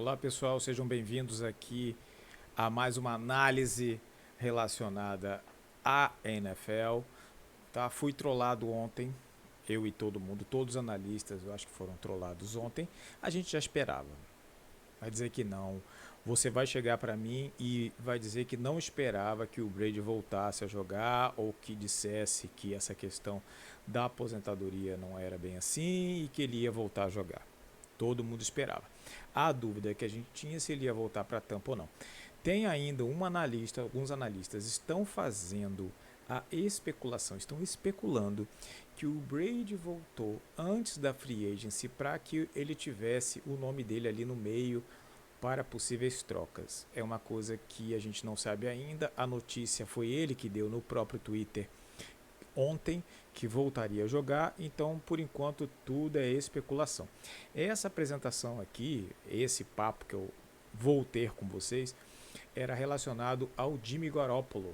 Olá pessoal, sejam bem-vindos aqui a mais uma análise relacionada à NFL. Tá? Fui trollado ontem, eu e todo mundo, todos os analistas, eu acho que foram trollados ontem. A gente já esperava. Vai dizer que não. Você vai chegar para mim e vai dizer que não esperava que o Brady voltasse a jogar ou que dissesse que essa questão da aposentadoria não era bem assim e que ele ia voltar a jogar. Todo mundo esperava. A dúvida que a gente tinha se ele ia voltar para Tampa ou não. Tem ainda um analista, alguns analistas estão fazendo a especulação, estão especulando que o Brady voltou antes da free agency para que ele tivesse o nome dele ali no meio para possíveis trocas. É uma coisa que a gente não sabe ainda. A notícia foi ele que deu no próprio Twitter ontem que voltaria a jogar, então por enquanto tudo é especulação. Essa apresentação aqui, esse papo que eu vou ter com vocês, era relacionado ao Jimmy Garoppolo.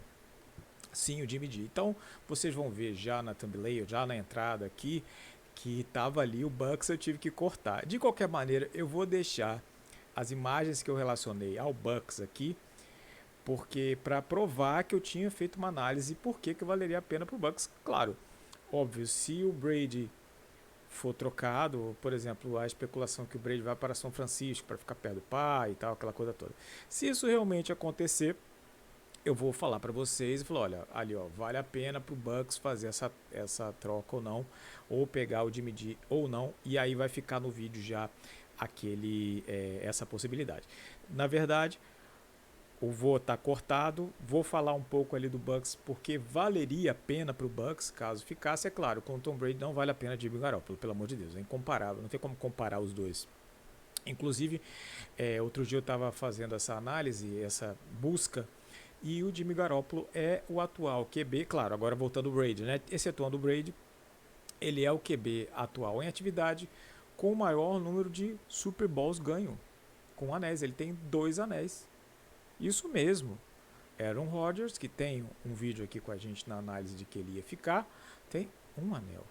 Sim, o Jimmy G. Então vocês vão ver já na thumbnail, já na entrada aqui, que estava ali o Bucks, eu tive que cortar. De qualquer maneira, eu vou deixar as imagens que eu relacionei ao Bucks aqui, porque para provar que eu tinha feito uma análise por que valeria a pena para o Bucks. Claro, óbvio, se o Brady for trocado, por exemplo, a especulação que o Brady vai para São Francisco para ficar perto do pai e tal, aquela coisa toda. Se isso realmente acontecer, eu vou falar para vocês e falar, olha, ali ó, vale a pena para o Bucks fazer essa troca ou não, ou pegar o Jimmy G ou não, e aí vai ficar no vídeo já essa possibilidade. Na verdade, o vou tá cortado, vou falar um pouco ali do Bucks, porque valeria a pena para o Bucks, caso ficasse, é claro, com o Tom Brady não vale a pena Jimmy Garoppolo, pelo amor de Deus, é incomparável, não tem como comparar os dois. Inclusive, outro dia eu estava fazendo essa análise, essa busca, e o Jimmy Garoppolo é o atual QB, claro, agora voltando o Brady, né? Excetuando o Brady, ele é o QB atual em atividade com o maior número de Super Bowls ganho, com anéis, ele tem 2 anéis. Isso mesmo. Aaron Rodgers, que tem um vídeo aqui com a gente na análise de que ele ia ficar, tem um anel.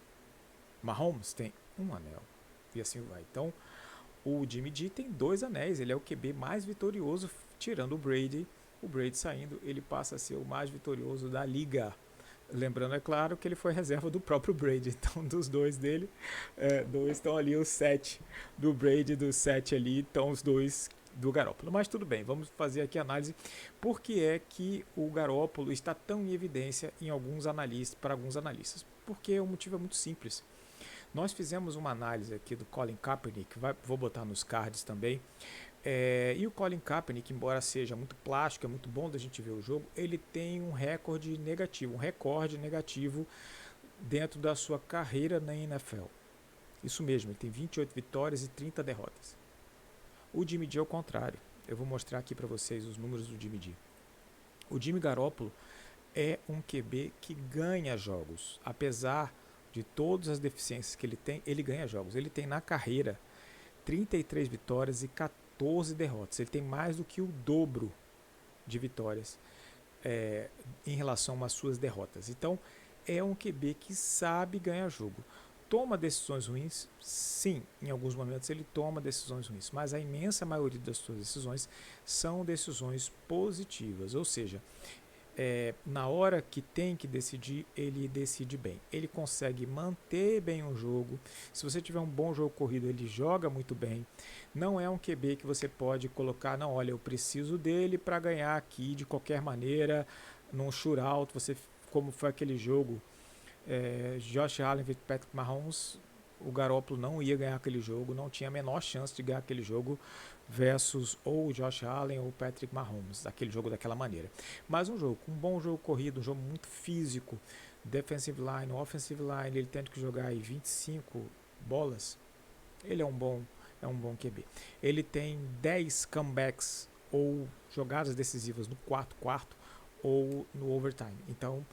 Mahomes tem um anel. E assim vai. Então, o Jimmy G tem 2 anéis. Ele é o QB mais vitorioso, tirando o Brady. O Brady saindo, ele passa a ser o mais vitorioso da liga. Lembrando, é claro, que ele foi reserva do próprio Brady. Então, dos 2 dele, 2 estão ali, os 7 do Brady, dos 7 ali, estão os 2 do Garoppolo. Mas tudo bem, vamos fazer aqui a análise por que é que o Garoppolo está tão em evidência em alguns analistas, para alguns analistas. Porque o motivo é muito simples. Nós fizemos uma análise aqui do Colin Kaepernick, vou botar nos cards também. E o Colin Kaepernick, embora seja muito plástico, é muito bom da gente ver o jogo, ele tem um recorde negativo dentro da sua carreira na NFL. Isso mesmo, ele tem 28 vitórias e 30 derrotas. O Jimmy G é o contrário. Eu vou mostrar aqui para vocês os números do Jimmy G. O Jimmy Garoppolo é um QB que ganha jogos. Apesar de todas as deficiências que ele tem, ele ganha jogos. Ele tem na carreira 33 vitórias e 14 derrotas. Ele tem mais do que o dobro de vitórias em relação às suas derrotas. Então, é um QB que sabe ganhar jogo. Toma decisões ruins? Sim, em alguns momentos ele toma decisões ruins, mas a imensa maioria das suas decisões são decisões positivas, ou seja, na hora que tem que decidir, ele decide bem. Ele consegue manter bem o jogo. Se você tiver um bom jogo corrido, ele joga muito bem. Não é um QB que você pode colocar, não, olha, eu preciso dele para ganhar aqui de qualquer maneira, num shootout, como foi aquele jogo, Josh Allen e Patrick Mahomes, o Garoppolo não ia ganhar aquele jogo, não tinha a menor chance de ganhar aquele jogo versus ou o Josh Allen ou o Patrick Mahomes, aquele jogo daquela maneira. Mas um jogo com um bom jogo corrido, um jogo muito físico, defensive line, offensive line, ele tendo que jogar aí 25 bolas, ele é um bom QB. Ele tem 10 comebacks ou jogadas decisivas no quarto quarto ou no overtime. Então,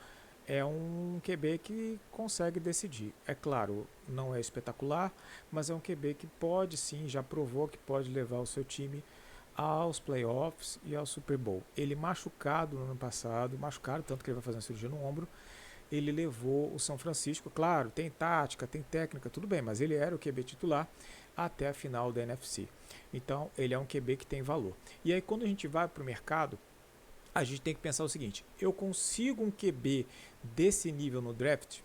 é um QB que consegue decidir. É claro, não é espetacular, mas é um QB que pode sim, já provou que pode levar o seu time aos playoffs e ao Super Bowl. Ele machucado no ano passado, tanto que ele vai fazer uma cirurgia no ombro, ele levou o São Francisco, claro, tem tática, tem técnica, tudo bem, mas ele era o QB titular, até a final da NFC. Então, ele é um QB que tem valor. E aí, quando a gente vai para o mercado, a gente tem que pensar o seguinte: eu consigo um QB desse nível no draft?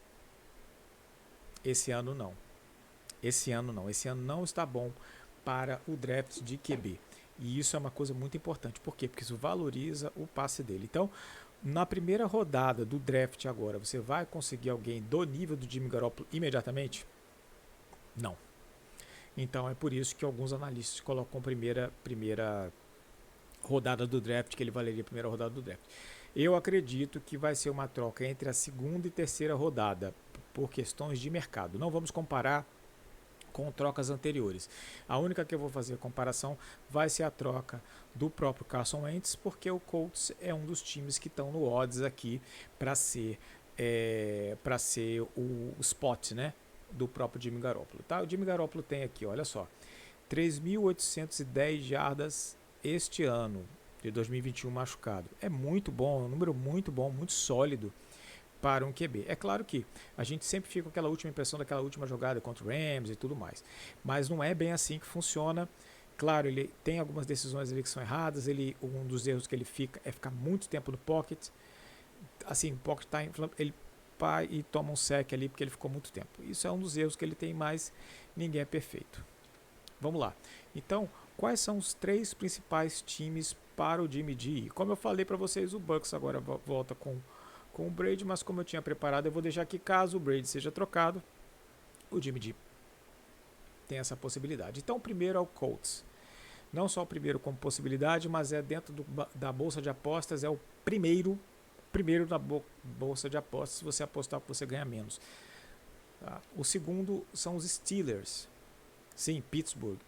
Esse ano não. Esse ano não. Esse ano não está bom para o draft de QB. E isso é uma coisa muito importante. Por quê? Porque isso valoriza o passe dele. Então, na primeira rodada do draft agora, você vai conseguir alguém do nível do Jimmy Garoppolo imediatamente? Não. Então, é por isso que alguns analistas colocam primeira rodada do draft, que ele valeria a primeira rodada do draft. Eu acredito que vai ser uma troca entre a segunda e terceira rodada, por questões de mercado. Não vamos comparar com trocas anteriores. A única que eu vou fazer a comparação vai ser a troca do próprio Carson Wentz, porque o Colts é um dos times que estão no odds aqui para ser o spot, né, do próprio Jimmy Garoppolo. Tá? O Jimmy Garoppolo tem aqui, olha só, 3.810 jardas este ano de 2021 machucado. É muito bom, é um número muito bom, muito sólido para um QB. É claro que a gente sempre fica com aquela última impressão daquela última jogada contra o Rams e tudo mais, mas não é bem assim que funciona. Claro, ele tem algumas decisões ali que são erradas, um dos erros que ele fica é ficar muito tempo no pocket, assim, o pocket tá ele vai e toma um sec ali porque ele ficou muito tempo. Isso é um dos erros que ele tem, mas ninguém é perfeito. Vamos lá. Então, quais são os 3 principais times para o Jimmy G? Como eu falei para vocês, o Bucks agora volta com o Brady, mas como eu tinha preparado, eu vou deixar aqui, caso o Brady seja trocado, o Jimmy G tem essa possibilidade. Então, o primeiro é o Colts. Não só o primeiro como possibilidade, mas é dentro da bolsa de apostas, é o primeiro na bolsa de apostas. Se você apostar, você ganha menos. Tá? O segundo são os Steelers. Sim, Pittsburgh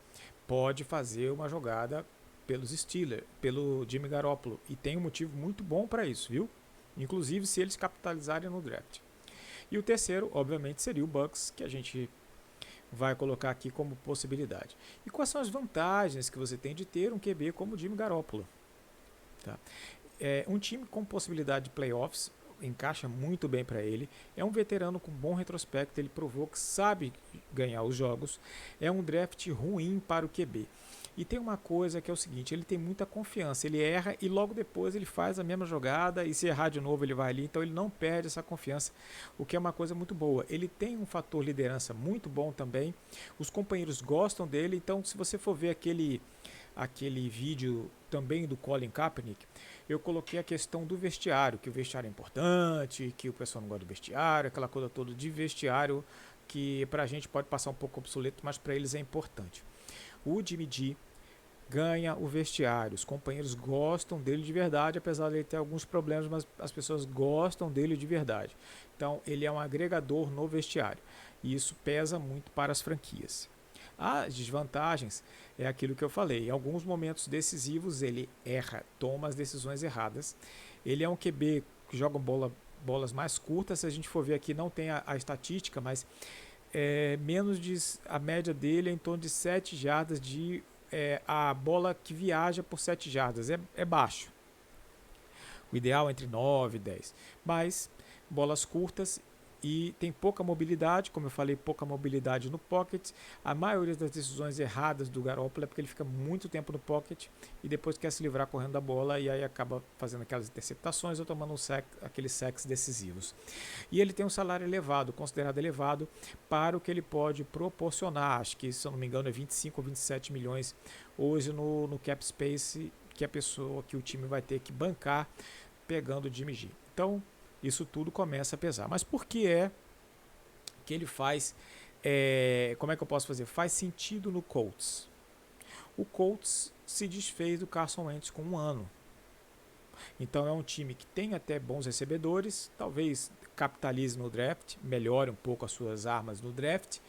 pode fazer uma jogada pelos Steelers, pelo Jimmy Garoppolo, e tem um motivo muito bom para isso, viu? Inclusive se eles capitalizarem no draft. E o terceiro, obviamente, seria o Bucks, que a gente vai colocar aqui como possibilidade. E quais são as vantagens que você tem de ter um QB como o Jimmy Garoppolo? Tá? Um time com possibilidade de playoffs encaixa muito bem para ele. É um veterano com bom retrospecto, ele provou que sabe ganhar os jogos. É um draft ruim para o QB. E tem uma coisa que é o seguinte, ele tem muita confiança, ele erra e logo depois ele faz a mesma jogada e se errar de novo ele vai ali, então ele não perde essa confiança, o que é uma coisa muito boa. Ele tem um fator liderança muito bom também, os companheiros gostam dele, então se você for ver aquele vídeo também do Colin Kaepernick, eu coloquei a questão do vestiário, que o vestiário é importante, que o pessoal não gosta do vestiário, aquela coisa toda de vestiário que pra gente pode passar um pouco obsoleto, mas para eles é importante. O Jimmy G ganha o vestiário, os companheiros gostam dele de verdade, apesar de ele ter alguns problemas, mas as pessoas gostam dele de verdade. Então ele é um agregador no vestiário e isso pesa muito para as franquias. As desvantagens é aquilo que eu falei, em alguns momentos decisivos ele erra, toma as decisões erradas. Ele é um QB que joga bolas mais curtas, se a gente for ver aqui não tem a estatística, mas a média dele é em torno de 7 jardas a bola que viaja por 7 jardas, é baixo. O ideal é entre 9 e 10. Mas bolas curtas e tem pouca mobilidade, como eu falei, pouca mobilidade no pocket. A maioria das decisões erradas do Garoppolo é porque ele fica muito tempo no pocket e depois quer se livrar correndo da bola e aí acaba fazendo aquelas interceptações ou tomando aqueles sacks decisivos. E ele tem um salário elevado, considerado elevado para o que ele pode proporcionar. Acho que, se eu não me engano, é 25 ou 27 milhões hoje no cap space que o time vai ter que bancar pegando o Jimmy G. Então, isso tudo começa a pesar. Mas por que é que ele faz... como é que eu posso fazer? Faz sentido no Colts. O Colts se desfez do Carson Wentz com 1 ano. Então é um time que tem até bons recebedores, talvez capitalize no draft, melhore um pouco as suas armas no draft,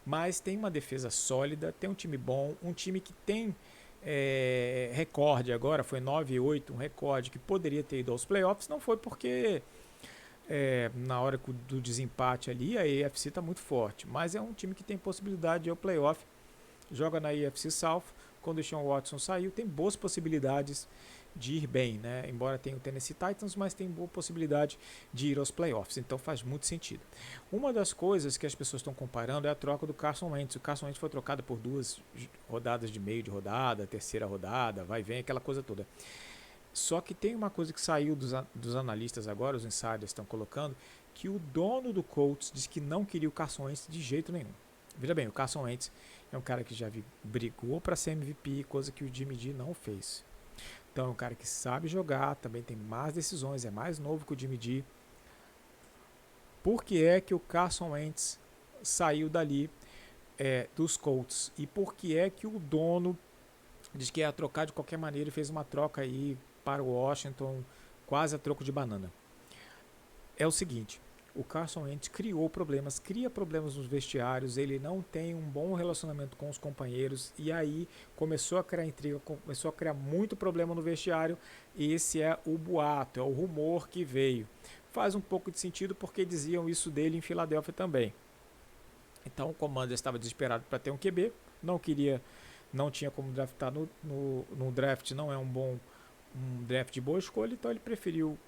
mas tem uma defesa sólida, tem um time bom, um time que tem recorde agora, foi 9-8, um recorde que poderia ter ido aos playoffs, não foi porque na hora do desempate ali a AFC está muito forte, mas é um time que tem possibilidade de ir ao playoff, joga na AFC South, quando o Deshaun Watson saiu, tem boas possibilidades de ir bem, né? Embora tenha o Tennessee Titans, mas tem boa possibilidade de ir aos playoffs, então faz muito sentido. Uma das coisas que as pessoas estão comparando é a troca do Carson Wentz. O Carson Wentz foi trocado por 2 rodadas de meio de rodada, terceira rodada, vai e vem, aquela coisa toda. Só que tem uma coisa que saiu dos analistas agora, os insiders estão colocando, que o dono do Colts disse que não queria o Carson Wentz de jeito nenhum. Veja bem, o Carson Wentz é um cara que já brigou para ser MVP, coisa que o Jimmy G não fez. Então é um cara que sabe jogar, também tem mais decisões, é mais novo que o Jimmy G. Por que é que o Carson Wentz saiu dali dos Colts? E por que é que o dono diz que ia trocar de qualquer maneira e fez uma troca aí para o Washington, quase a troco de banana? É o seguinte, o Carson Wentz cria problemas nos vestiários, ele não tem um bom relacionamento com os companheiros e aí começou a criar intriga, começou a criar muito problema no vestiário e esse é o boato, é o rumor que veio. Faz um pouco de sentido porque diziam isso dele em Filadélfia também. Então o Commanders estava desesperado para ter um QB, não tinha como draftar no draft, não é um draft de boa escolha, então ele preferiu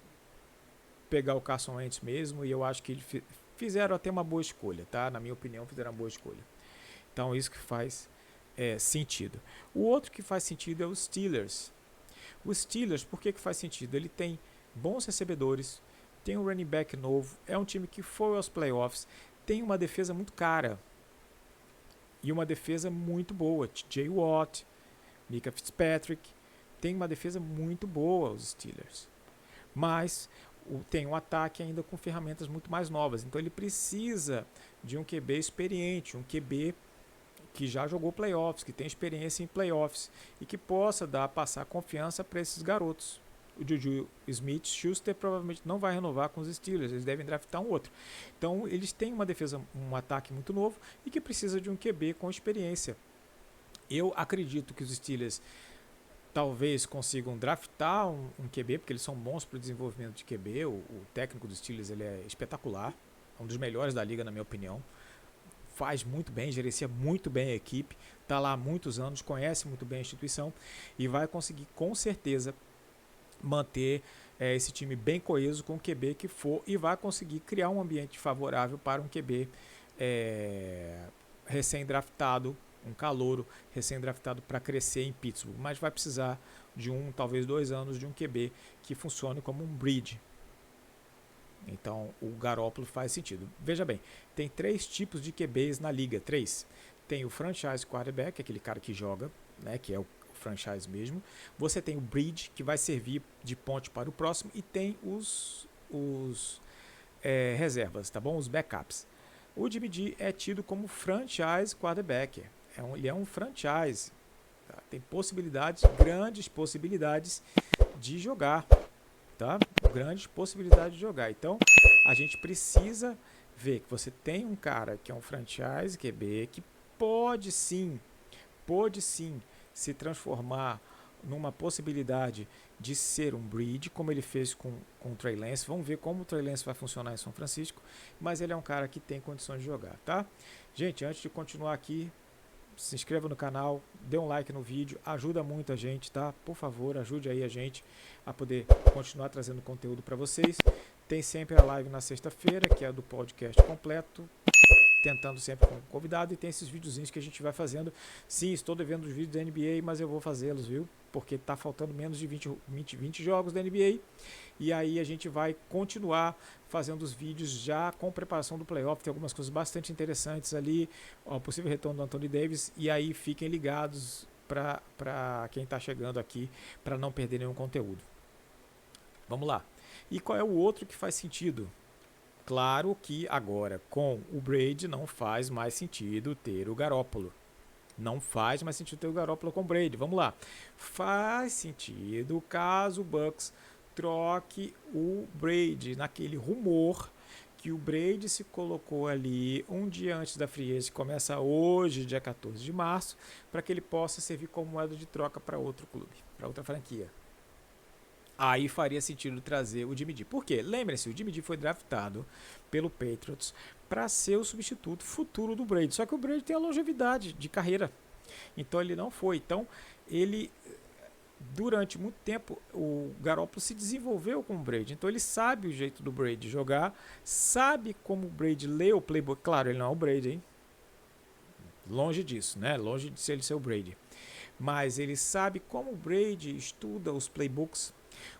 pegar o Carson Wentz mesmo e eu acho que eles fizeram até uma boa escolha, tá? Na minha opinião, fizeram uma boa escolha. Então isso que faz sentido. O outro que faz sentido é os Steelers. Os Steelers, por que faz sentido? Ele tem bons recebedores, tem um running back novo, é um time que foi aos playoffs, tem uma defesa muito cara e uma defesa muito boa. TJ Watt, Micah Fitzpatrick, tem uma defesa muito boa os Steelers. Mas tem um ataque ainda com ferramentas muito mais novas. Então ele precisa de um QB experiente, um QB que já jogou playoffs, que tem experiência em playoffs e que possa passar confiança para esses garotos. O Juju Smith-Schuster provavelmente não vai renovar com os Steelers, eles devem draftar um outro. Então eles têm uma defesa, um ataque muito novo e que precisa de um QB com experiência. Eu acredito que os Steelers talvez consigam draftar um QB, porque eles são bons para o desenvolvimento de QB. O técnico dos Steelers ele é espetacular, é um dos melhores da liga, na minha opinião. Faz muito bem, gerencia muito bem a equipe, está lá há muitos anos, conhece muito bem a instituição e vai conseguir com certeza manter esse time bem coeso com o QB que for e vai conseguir criar um ambiente favorável para um QB recém-draftado, um calouro recém-draftado para crescer em Pittsburgh, mas vai precisar de talvez 2 anos de um QB que funcione como um bridge. Então o Garoppolo faz sentido. Veja bem, tem 3 tipos de QBs na liga, 3. Tem o franchise quarterback, aquele cara que joga, né, que é o franchise mesmo. Você tem o bridge, que vai servir de ponte para o próximo, e tem os reservas, tá bom? Os backups. O Jimmy G é tido como franchise quarterback. Ele é um franchise. Tá? Tem grandes possibilidades de jogar. Tá? Grandes possibilidades de jogar. Então, a gente precisa ver que você tem um cara que é um franchise QB que pode sim se transformar numa possibilidade de ser um bridge, como ele fez com o Trey Lance. Vamos ver como o Trey Lance vai funcionar em São Francisco, mas ele é um cara que tem condições de jogar, tá? Gente, antes de continuar aqui, se inscreva no canal, dê um like no vídeo, ajuda muito a gente, tá? Por favor, ajude aí a gente a poder continuar trazendo conteúdo para vocês. Tem sempre a live na sexta-feira, que é do podcast completo, tentando sempre com convidado, e tem esses videozinhos que a gente vai fazendo. Sim, estou devendo os vídeos da NBA, mas eu vou fazê-los, viu? Porque está faltando menos de 20 jogos da NBA, e aí a gente vai continuar fazendo os vídeos já com preparação do playoff. Tem algumas coisas bastante interessantes ali, o possível retorno do Anthony Davis, e aí fiquem ligados para quem está chegando aqui, para não perder nenhum conteúdo. Vamos lá. E qual é o outro que faz sentido? Claro que agora com o Brady não faz mais sentido ter o Garoppolo. Não faz mais sentido ter o Garoppolo com o Brady. Vamos lá. Faz sentido caso o Bucs troque o Brady, naquele rumor que o Brady se colocou ali um dia antes da free agency, que começa hoje, dia 14 de março, para que ele possa servir como moeda de troca para outro clube, para outra franquia. Aí faria sentido trazer o Jimmy G. Por quê? Lembrem-se, o Jimmy G foi draftado pelo Patriots para ser o substituto futuro do Brady. Só que o Brady tem a longevidade de carreira. Então ele não foi. Então ele, durante muito tempo, o Garoppolo se desenvolveu com o Brady. Então ele sabe o jeito do Brady jogar, sabe como o Brady lê o playbook. Claro, ele não é o Brady, hein? Longe disso, né? Longe de ele ser o Brady. Mas ele sabe como o Brady estuda os playbooks,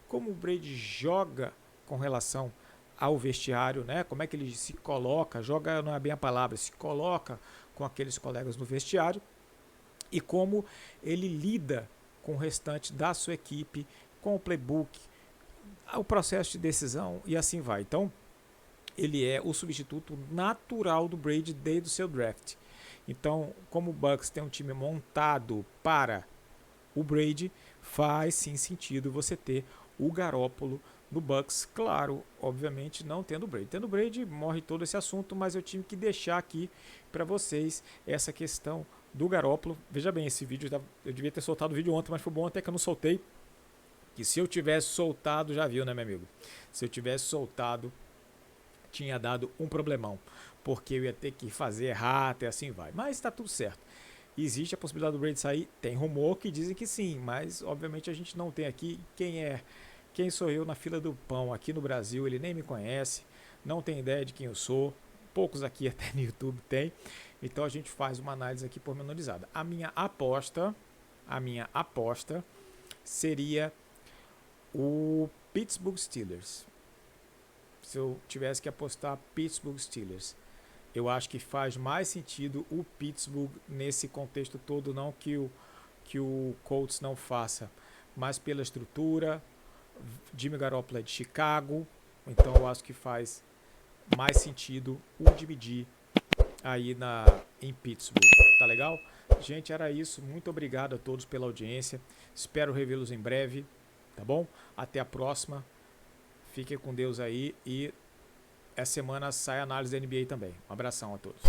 como o Brady joga com relação ao vestiário, né? Como é que ele se coloca, joga não é bem a palavra, se coloca com aqueles colegas no vestiário e como ele lida com o restante da sua equipe, com o playbook, o processo de decisão e assim vai. Então, ele é o substituto natural do Brady desde o seu draft. Então, como o Bucs tem um time montado para o Brady, faz sim sentido você ter o Garoppolo no Bucs. Claro, obviamente não tendo o Brady. Tendo o Brady, morre todo esse assunto, mas eu tive que deixar aqui para vocês essa questão do Garoppolo. Veja bem, esse vídeo, eu devia ter soltado o vídeo ontem, mas foi bom até que eu não soltei. Que se eu tivesse soltado, já viu, né, meu amigo? Se eu tivesse soltado, tinha dado um problemão, porque eu ia ter que fazer errado e assim vai. Mas está tudo certo. Existe a possibilidade do Brady sair? Tem rumor que dizem que sim, mas obviamente a gente não tem aqui quem sou eu na fila do pão aqui no Brasil. Ele nem me conhece, não tem ideia de quem eu sou. Poucos aqui até no YouTube tem. Então a gente faz uma análise aqui pormenorizada. A minha aposta seria o Pittsburgh Steelers. Se eu tivesse que apostar Pittsburgh Steelers, eu acho que faz mais sentido o Pittsburgh nesse contexto todo, não que o Colts não faça, mas pela estrutura. Jimmy Garoppolo é de Chicago, então eu acho que faz mais sentido o dividir aí em Pittsburgh. Tá legal? Gente, era isso. Muito obrigado a todos pela audiência. Espero revê-los em breve, tá bom? Até a próxima. Fiquem com Deus aí e essa semana sai a análise da NBA também. Um abração a todos.